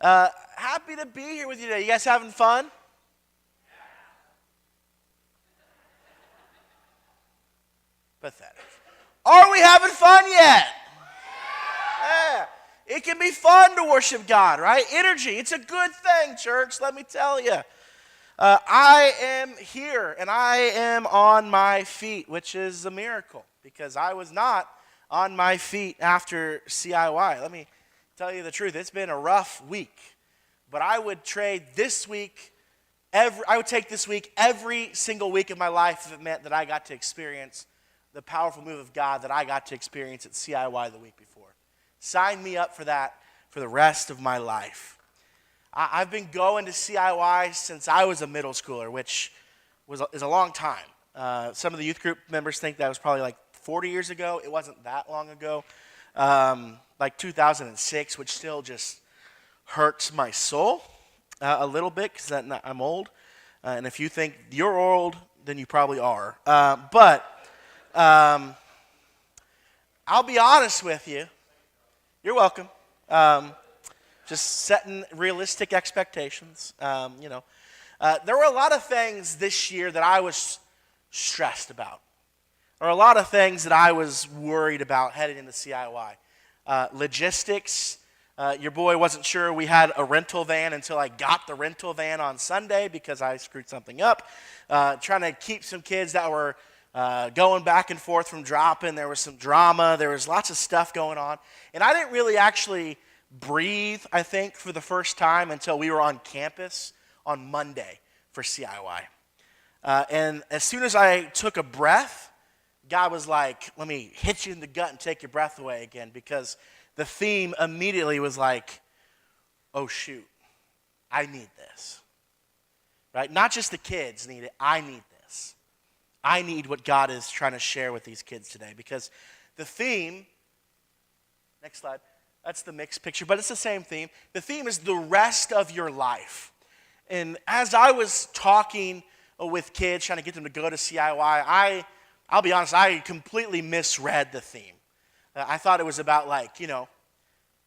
Happy to be here with you today. You guys having fun? Pathetic. Are we having fun yet? Yeah. It can be fun to worship God, right? Energy. It's a good thing, church, let me tell you. I am here and I am on my feet, which is a miracle because I was not on my feet after CIY. Let me tell you the truth. It's been a rough week, but I would trade this week, I would take this week every single week of my life if it meant that I got to experience the powerful move of God that I got to experience at CIY the week before. Sign me up for that for the rest of my life. I've been going to CIY since I was a middle schooler, which is a long time. Some of the youth group members think that was probably like 40 years ago. It wasn't that long ago. Like 2006, which still just hurts my soul a little bit because I'm old. And if you think you're old, then you probably are. But I'll be honest with you. You're welcome. Just setting realistic expectations. There were a lot of things this year that I was stressed about. There were a lot of things that I was worried about heading into CIY. Logistics. Your boy wasn't sure we had a rental van until I got the rental van on Sunday because I screwed something up. Trying to keep some kids that were going back and forth from dropping. There was some drama. There was lots of stuff going on. And I didn't really actually breathe, I think, for the first time until we were on campus on Monday for CIY. And as soon as I took a breath, God was like, let me hit you in the gut and take your breath away again, because the theme immediately was like, oh shoot, I need this. Right? Not just the kids need it, I need this. I need what God is trying to share with these kids today, because the theme, next slide, that's the mixed picture, but it's the same theme. The theme is the rest of your life. And as I was talking with kids, trying to get them to go to CIY, I'll be honest, I completely misread the theme. I thought it was about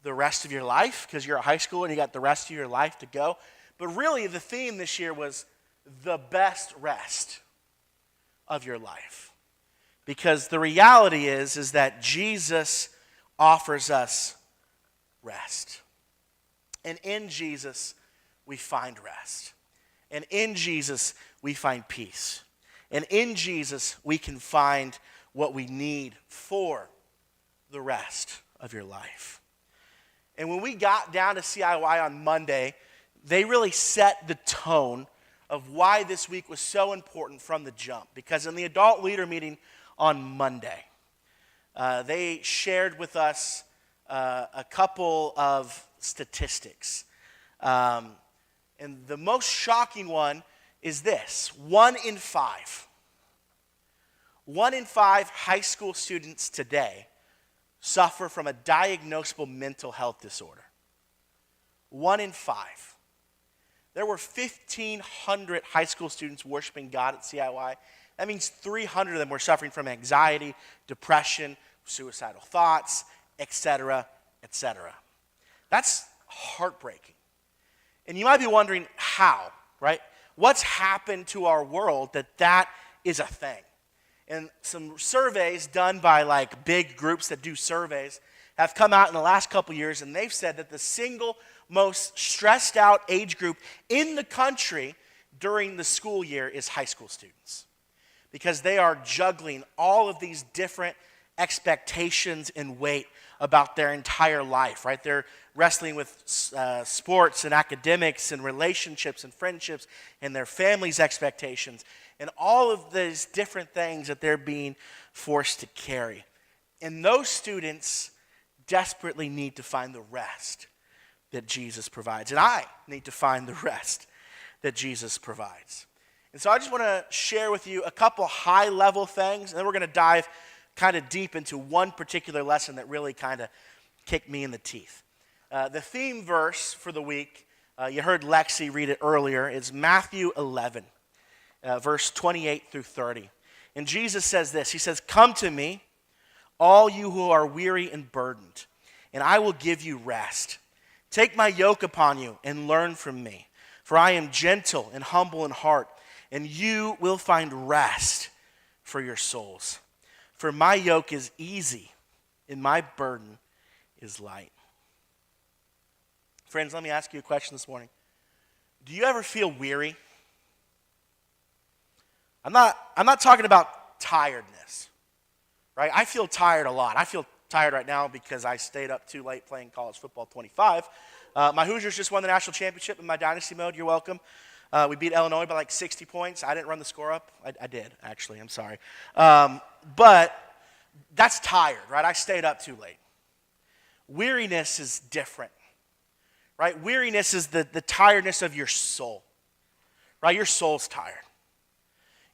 the rest of your life, because you're at high school and you got the rest of your life to go. But really the theme this year was the best rest of your life. Because the reality is that Jesus offers us rest. And in Jesus, we find rest. And in Jesus, we find peace. And in Jesus, we can find what we need for the rest of your life. And when we got down to CIY on Monday, they really set the tone of why this week was so important from the jump. Because in the adult leader meeting on Monday, they shared with us a couple of statistics. And the most shocking one is this: 1 in 5 high school students today suffer from a diagnosable mental health disorder. 1 in 5. There were 1,500 high school students worshiping God at CIY. That means 300 of them were suffering from anxiety, depression, suicidal thoughts, etc., etc. That's heartbreaking. And you might be wondering how, right? What's happened to our world that is a thing? And some surveys done by big groups that do surveys have come out in the last couple years, and they've said that the single most stressed out age group in the country during the school year is high school students, because they are juggling all of these different expectations and weight about their entire life, right? They're wrestling with sports and academics and relationships and friendships and their family's expectations and all of these different things that they're being forced to carry. And those students desperately need to find the rest that Jesus provides. And I need to find the rest that Jesus provides. And so I just want to share with you a couple high-level things, and then we're going to dive kind of deep into one particular lesson that really kind of kicked me in the teeth. The theme verse for the week, you heard Lexi read it earlier, is Matthew 11, verse 28 through 30. And Jesus says this, he says, "Come to me, all you who are weary and burdened, and I will give you rest. Take my yoke upon you and learn from me, for I am gentle and humble in heart, and you will find rest for your souls. For my yoke is easy and my burden is light. Friends, let me ask you a question this morning. Do you ever feel weary? I'm not talking about tiredness, right? I feel tired a lot. I feel tired right now because I stayed up too late playing college football 25. My Hoosiers just won the national championship in my dynasty mode. You're welcome. We beat Illinois by like 60 points. I didn't run the score up. I did, actually. I'm sorry. But that's tired, right? I stayed up too late. Weariness is different, right? Weariness is the tiredness of your soul, right? Your soul's tired.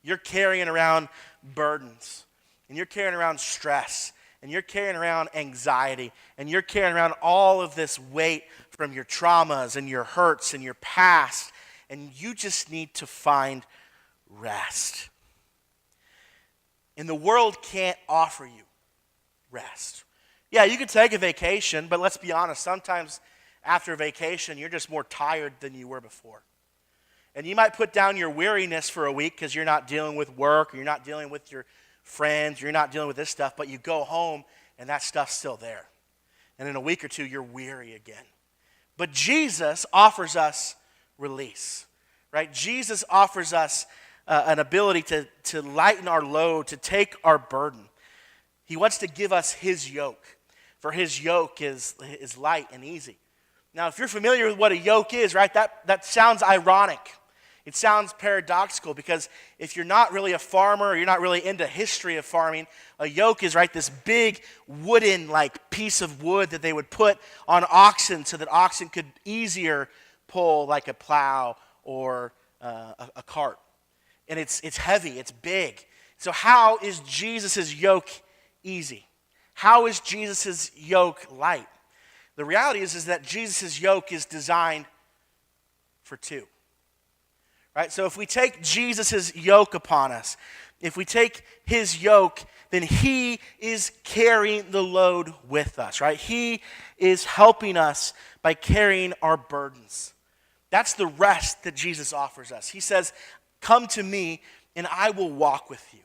You're carrying around burdens, and you're carrying around stress, and you're carrying around anxiety, and you're carrying around all of this weight from your traumas and your hurts and your past, and you just need to find rest. And the world can't offer you rest. Yeah, you can take a vacation, but let's be honest, sometimes after a vacation, you're just more tired than you were before. And you might put down your weariness for a week because you're not dealing with work, or you're not dealing with your friends, or you're not dealing with this stuff, but you go home and that stuff's still there. And in a week or two, you're weary again. But Jesus offers us release, right? Jesus offers us an ability to lighten our load, to take our burden. He wants to give us his yoke, for his yoke is light and easy. Now, if you're familiar with what a yoke is, right, that sounds ironic. It sounds paradoxical because if you're not really a farmer or you're not really into history of farming, a yoke is, right, this big wooden like piece of wood that they would put on oxen so that oxen could easier pull like a plow or a cart. And it's heavy, it's big. So how is Jesus' yoke easy? How is Jesus' yoke light? The reality is that Jesus' yoke is designed for two. Right? So if we take Jesus' yoke upon us, if we take his yoke, then he is carrying the load with us, right? He is helping us by carrying our burdens. That's the rest that Jesus offers us. He says, come to me and I will walk with you.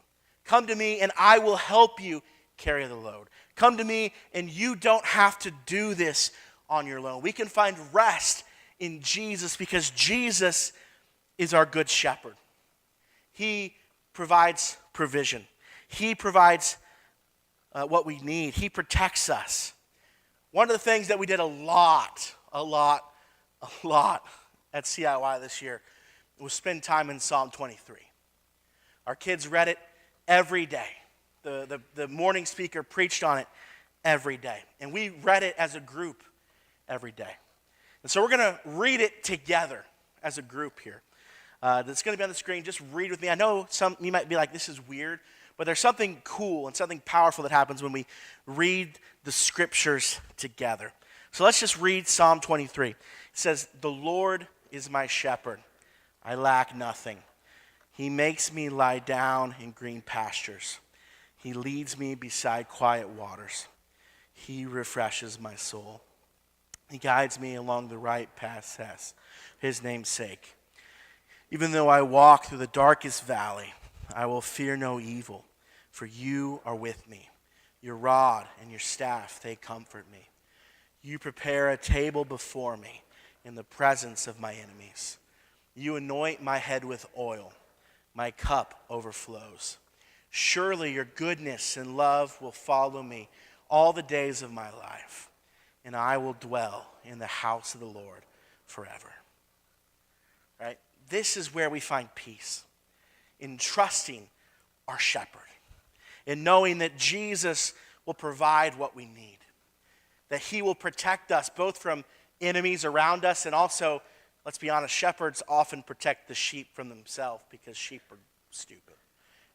Come to me and I will help you carry the load. Come to me and you don't have to do this on your own. We can find rest in Jesus because Jesus is our good shepherd. He provides provision. He provides what we need. He protects us. One of the things that we did a lot at CIY this year was spend time in Psalm 23. Our kids read it every day. The morning speaker preached on it every day. And we read it as a group every day. And so we're going to read it together as a group here. That's going to be on the screen. Just read with me. I know you might be like, this is weird, but there's something cool and something powerful that happens when we read the scriptures together. So let's just read Psalm 23. It says, the Lord is my shepherd. I lack nothing. He makes me lie down in green pastures. He leads me beside quiet waters. He refreshes my soul. He guides me along the right paths for his name's sake. Even though I walk through the darkest valley, I will fear no evil, for you are with me. Your rod and your staff, they comfort me. You prepare a table before me in the presence of my enemies. You anoint my head with oil. My cup overflows. Surely your goodness and love will follow me all the days of my life, and I will dwell in the house of the Lord forever. Right? This is where we find peace, in trusting our shepherd, in knowing that Jesus will provide what we need, that he will protect us both from enemies around us and also, let's be honest, shepherds often protect the sheep from themselves because sheep are stupid.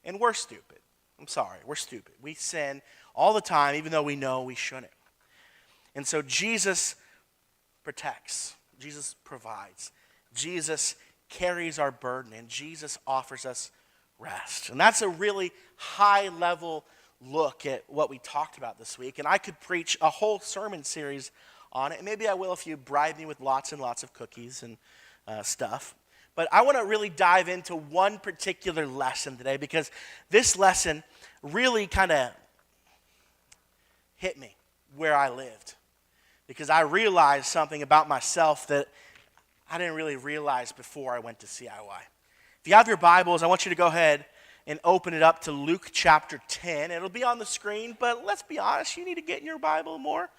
And we're stupid. I'm sorry, we're stupid. We sin all the time even though we know we shouldn't. And so Jesus protects. Jesus provides. Jesus carries our burden, and Jesus offers us rest. And that's a really high-level look at what we talked about this week. And I could preach a whole sermon series on it. And maybe I will if you bribe me with lots and lots of cookies and stuff. But I want to really dive into one particular lesson today because this lesson really kind of hit me where I lived. Because I realized something about myself that I didn't really realize before I went to CIY. If you have your Bibles, I want you to go ahead and open it up to Luke chapter 10. It'll be on the screen, but let's be honest, you need to get in your Bible more.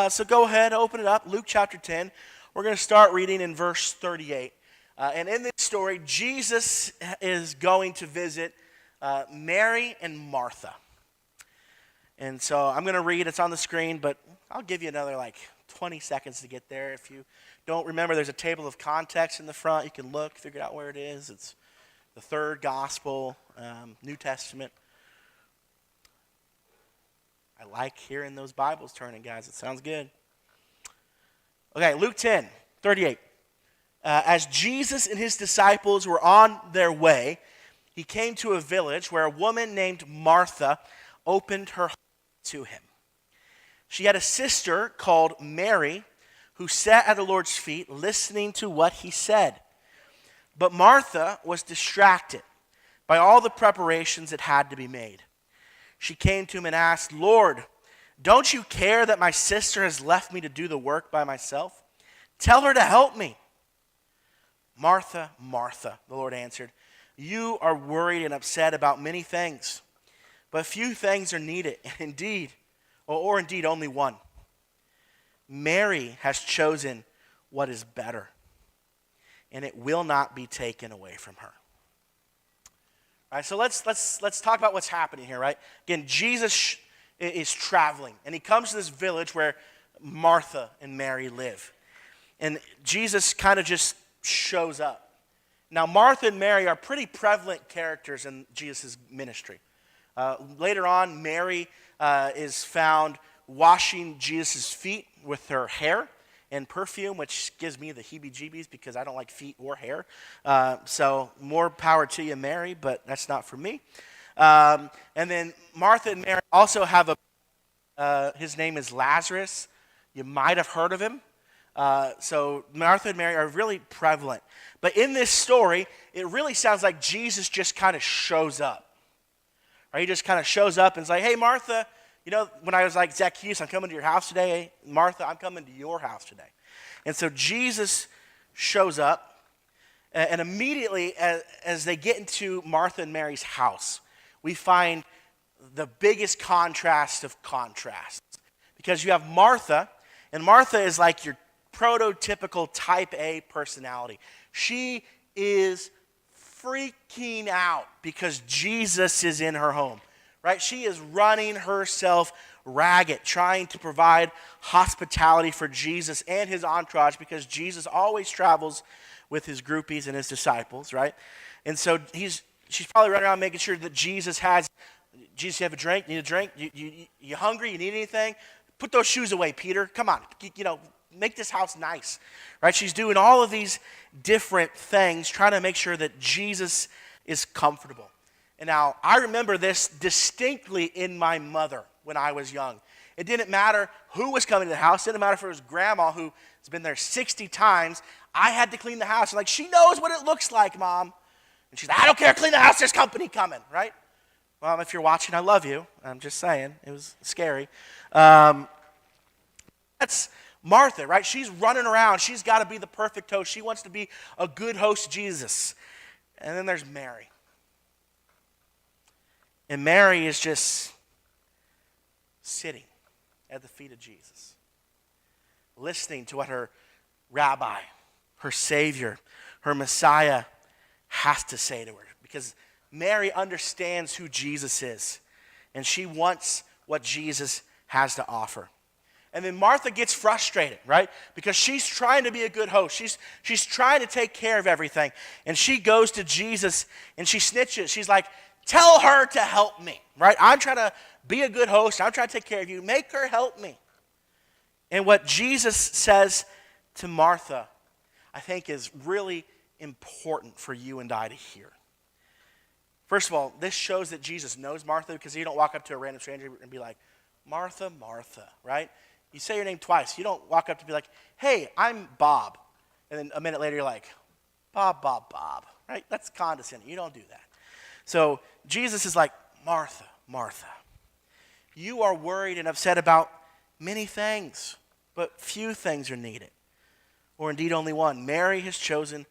So go ahead, open it up, Luke chapter 10. We're going to start reading in verse 38. And in this story, Jesus is going to visit Mary and Martha. And so I'm going to read, it's on the screen, but I'll give you another 20 seconds to get there. If you don't remember, there's a table of context in the front. You can look, figure out where it is. It's the third gospel, New Testament. I like hearing those Bibles turning, guys. It sounds good. Okay, Luke 10, 38. As Jesus and his disciples were on their way, he came to a village where a woman named Martha opened her heart to him. She had a sister called Mary who sat at the Lord's feet listening to what he said. But Martha was distracted by all the preparations that had to be made. She came to him and asked, "Lord, don't you care that my sister has left me to do the work by myself? Tell her to help me." "Martha, Martha," the Lord answered, "you are worried and upset about many things, but few things are needed, indeed only one. Mary has chosen what is better, and it will not be taken away from her." All right, so let's talk about what's happening here, right? Again, Jesus is traveling, and he comes to this village where Martha and Mary live. And Jesus kind of just shows up. Now, Martha and Mary are pretty prevalent characters in Jesus' ministry. Later on, Mary is found washing Jesus' feet with her hair and perfume, which gives me the heebie-jeebies because I don't like feet or hair. So more power to you, Mary, but that's not for me. And then Martha and Mary also have his name is Lazarus. You might have heard of him. So Martha and Mary are really prevalent. But in this story, it really sounds like Jesus just kind of shows up. Right? He just kind of shows up and is like, "Hey, Martha, when I was like, Zacchaeus, I'm coming to your house today. Hey, Martha, I'm coming to your house today." And so Jesus shows up, and immediately as they get into Martha and Mary's house, we find the biggest contrast of contrasts. Because you have Martha, and Martha is like your prototypical type A personality. She is freaking out because Jesus is in her home, right? She is running herself ragged, trying to provide hospitality for Jesus and his entourage because Jesus always travels with his groupies and his disciples, right? And so she's probably running around making sure that Jesus, you have a drink? Need a drink? You hungry? You need anything? Put those shoes away, Peter. Come on, make this house nice, right? She's doing all of these different things, trying to make sure that Jesus is comfortable. And now, I remember this distinctly in my mother when I was young. It didn't matter who was coming to the house. It didn't matter if it was grandma who has been there 60 times. I had to clean the house. I'm like, "She knows what it looks like, Mom." And she's like, "I don't care, clean the house, there's company coming," right? Mom, if you're watching, I love you. I'm just saying, it was scary. That's Martha, right? She's running around. She's got to be the perfect host. She wants to be a good host to Jesus. And then there's Mary. And Mary is just sitting at the feet of Jesus, listening to what her rabbi, her Savior, her Messiah has to say to her. Because Mary understands who Jesus is, and she wants what Jesus has to offer. And then Martha gets frustrated, right? Because she's trying to be a good host. She's trying to take care of everything. And she goes to Jesus and she snitches. She's like, "Tell her to help me," right? "I'm trying to be a good host. I'm trying to take care of you. Make her help me." And what Jesus says to Martha, I think, is really important for you and I to hear. First of all, this shows that Jesus knows Martha, because you don't walk up to a random stranger and be like, "Martha, Martha," right? You say your name twice. You don't walk up to be like, hey, I'm Bob. And then a minute later you're like, Bob, right? That's condescending. You don't do that. So Jesus is like, Martha, Martha, you are worried and upset about many things, but few things are needed, or indeed only one. Mary has chosen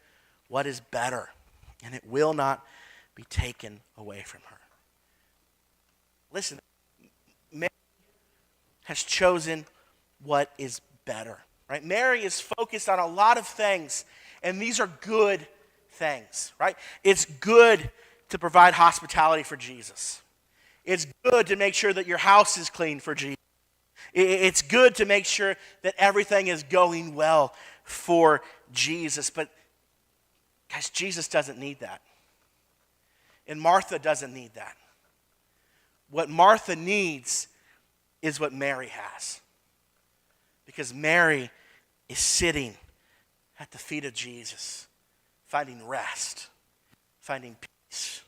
what is better, and it will not be taken away from her. Listen, Mary has chosen what is better, right? Mary is focused on a lot of things, and these are good things, right? It's good to provide hospitality for Jesus. It's good to make sure that your house is clean for Jesus. It's good to make sure that everything is going well for Jesus. But, guys, Jesus doesn't need that. And Martha doesn't need that. What Martha needs is what Mary has. Because Mary is sitting at the feet of Jesus, finding rest, finding peace,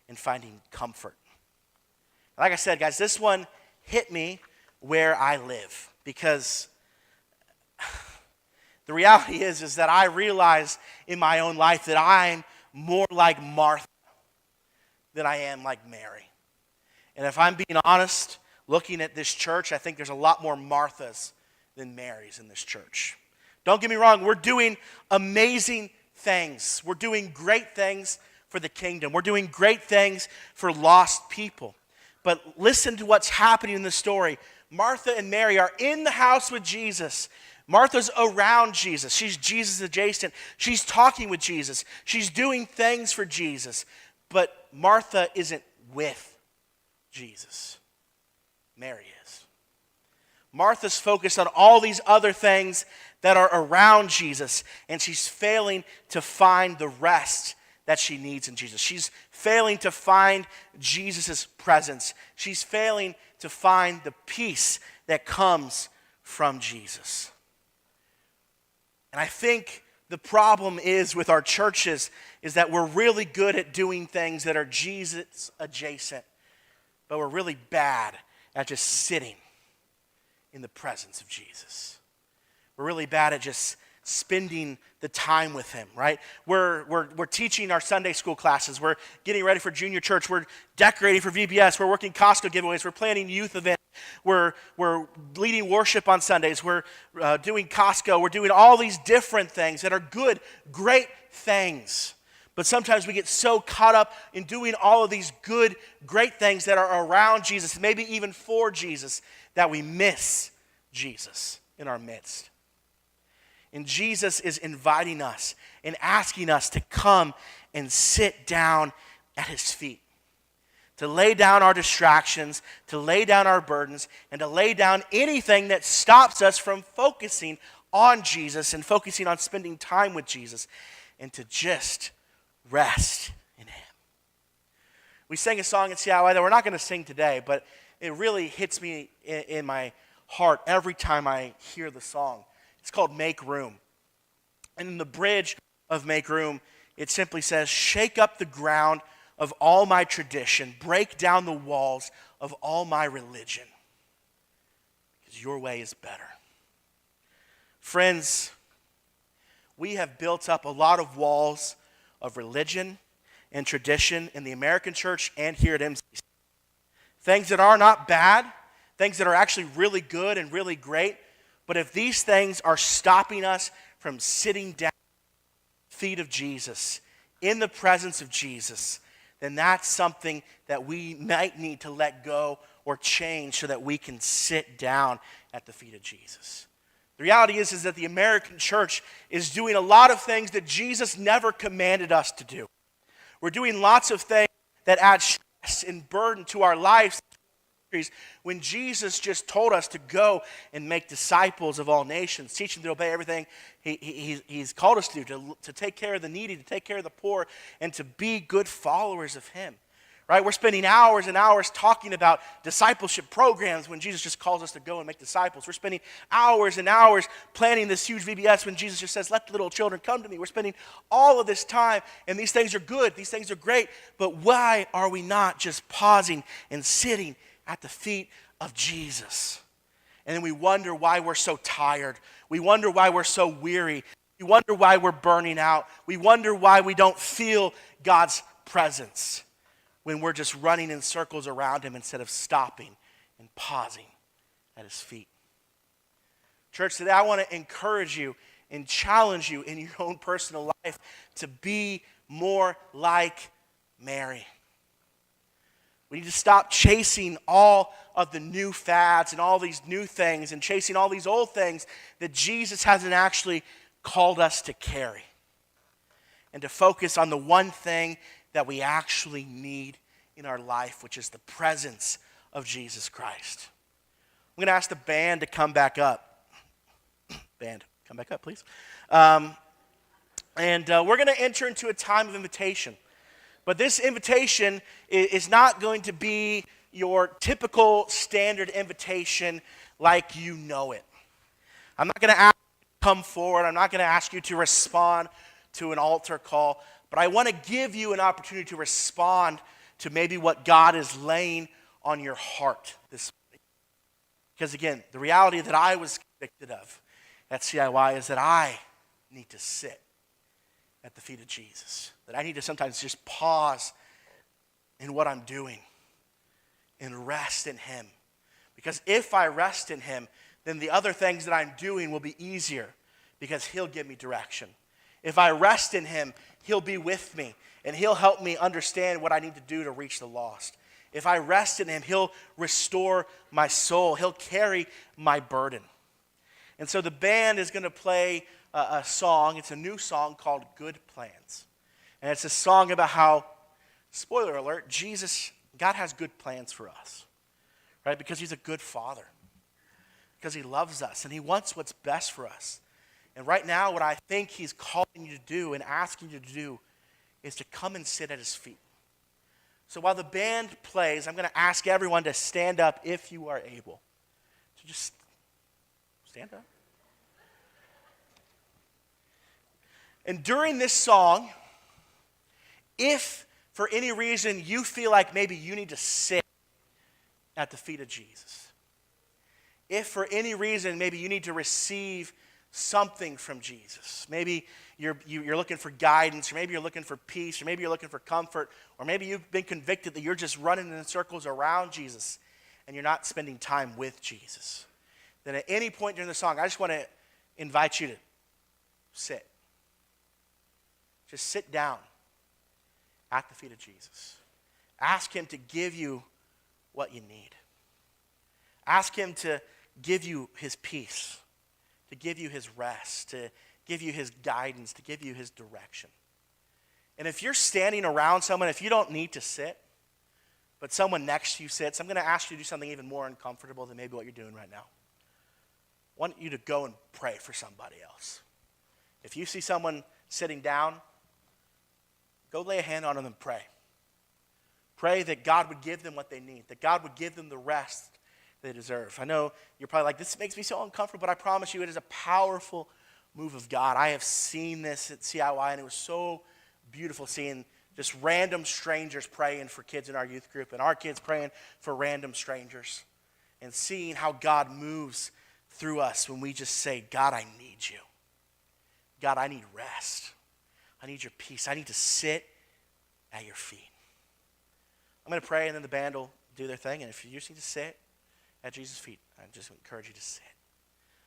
and finding comfort. Like I said, guys, this one hit me where I live, because the reality is that I realize in my own life that I'm more like Martha than I am like Mary. And if I'm being honest, looking at this church, I think there's a lot more Marthas than Marys in this church. Don't get me wrong, we're doing amazing things. We're doing great things for the kingdom. We're doing great things for lost people. But listen to what's happening in the story. Martha and Mary are in the house with Jesus. Martha's around Jesus. She's Jesus adjacent. She's talking with Jesus. She's doing things for Jesus. But Martha isn't with Jesus. Mary is. Martha's focused on all these other things that are around Jesus, and she's failing to find the rest that she needs in Jesus. She's failing to find Jesus' presence. She's failing to find the peace that comes from Jesus. And I think the problem is with our churches is that we're really good at doing things that are Jesus adjacent, but we're really bad at just sitting in the presence of Jesus. We're really bad at just spending the time with him, right? We're teaching our Sunday school classes. We're getting ready for junior church. We're decorating for VBS. We're working Costco giveaways. We're planning youth events. We're leading worship on Sundays. We're doing Costco. We're doing all these different things that are good, great things. But sometimes we get so caught up in doing all of these good, great things that are around Jesus, maybe even for Jesus, that we miss Jesus in our midst. And Jesus is inviting us and asking us to come and sit down at his feet, to lay down our distractions, to lay down our burdens, and to lay down anything that stops us from focusing on Jesus and focusing on spending time with Jesus, and to just rest in him. We sang a song at CIY that we're not going to sing today, but it really hits me in my heart every time I hear the song. It's called Make Room. And in the bridge of Make Room, it simply says, shake up the ground of all my tradition, break down the walls of all my religion, because your way is better. Friends, we have built up a lot of walls of religion and tradition in the American church and here at MCC. Things that are not bad, things that are actually really good and really great. But if these things are stopping us from sitting down at the feet of Jesus, in the presence of Jesus, then that's something that we might need to let go or change so that we can sit down at the feet of Jesus. The reality is that the American church is doing a lot of things that Jesus never commanded us to do. We're doing lots of things that add stress and burden to our lives when Jesus just told us to go and make disciples of all nations, teach them to obey everything he's called us to do, to take care of the needy, to take care of the poor, and to be good followers of him. Right? We're spending hours and hours talking about discipleship programs when Jesus just calls us to go and make disciples. We're spending hours and hours planning this huge VBS when Jesus just says, let the little children come to me. We're spending all of this time, and these things are good, these things are great, but why are we not just pausing and sitting at the feet of Jesus And then we wonder why we're so tired. We wonder why we're so weary. We wonder why we're burning out. We wonder why we don't feel God's presence when we're just running in circles around him instead of stopping and pausing at his feet. Church, today I want to encourage you and challenge you in your own personal life to be more like Mary. We need to stop chasing all of the new fads and all these new things and chasing all these old things that Jesus hasn't actually called us to carry. And to focus on the one thing that we actually need in our life, which is the presence of Jesus Christ. I'm going to ask the band to come back up. Band, come back up, please. We're going to enter into a time of invitation. But this invitation is not going to be your typical standard invitation like you know it. I'm not going to ask you to come forward. I'm not going to ask you to respond to an altar call. But I want to give you an opportunity to respond to maybe what God is laying on your heart this morning. Because again, the reality that I was convicted of at CIY is that I need to sit at the feet of Jesus. That I need to sometimes just pause in what I'm doing and rest in him. Because if I rest in him, then the other things that I'm doing will be easier because he'll give me direction. If I rest in him, he'll be with me and he'll help me understand what I need to do to reach the lost. If I rest in him, he'll restore my soul. He'll carry my burden. And so the band is going to play a song. It's a new song called Good Plans. And it's a song about how, spoiler alert, God has good plans for us, right? Because he's a good father. Because he loves us and he wants what's best for us. And right now, what I think he's calling you to do and asking you to do is to come and sit at his feet. So while the band plays, I'm going to ask everyone to stand up if you are able. So just stand up. And during this song, if for any reason you feel like maybe you need to sit at the feet of Jesus, if for any reason maybe you need to receive something from Jesus, maybe you're looking for guidance, or maybe you're looking for peace, or maybe you're looking for comfort, or maybe you've been convicted that you're just running in circles around Jesus and you're not spending time with Jesus, then at any point during the song, I just want to invite you to sit. Just sit down at the feet of Jesus. Ask him to give you what you need. Ask him to give you his peace, to give you his rest, to give you his guidance, to give you his direction. And if you're standing around someone, if you don't need to sit, but someone next to you sits, I'm going to ask you to do something even more uncomfortable than maybe what you're doing right now. I want you to go and pray for somebody else. If you see someone sitting down, go lay a hand on them and pray. Pray that God would give them what they need, that God would give them the rest they deserve. I know you're probably like, this makes me so uncomfortable, but I promise you it is a powerful move of God. I have seen this at CIY, and it was so beautiful seeing just random strangers praying for kids in our youth group, and our kids praying for random strangers, and seeing how God moves through us when we just say, God, I need you. God, I need rest. I need your peace. I need to sit at your feet. I'm going to pray, and then the band will do their thing. And if you just need to sit at Jesus' feet, I just encourage you to sit.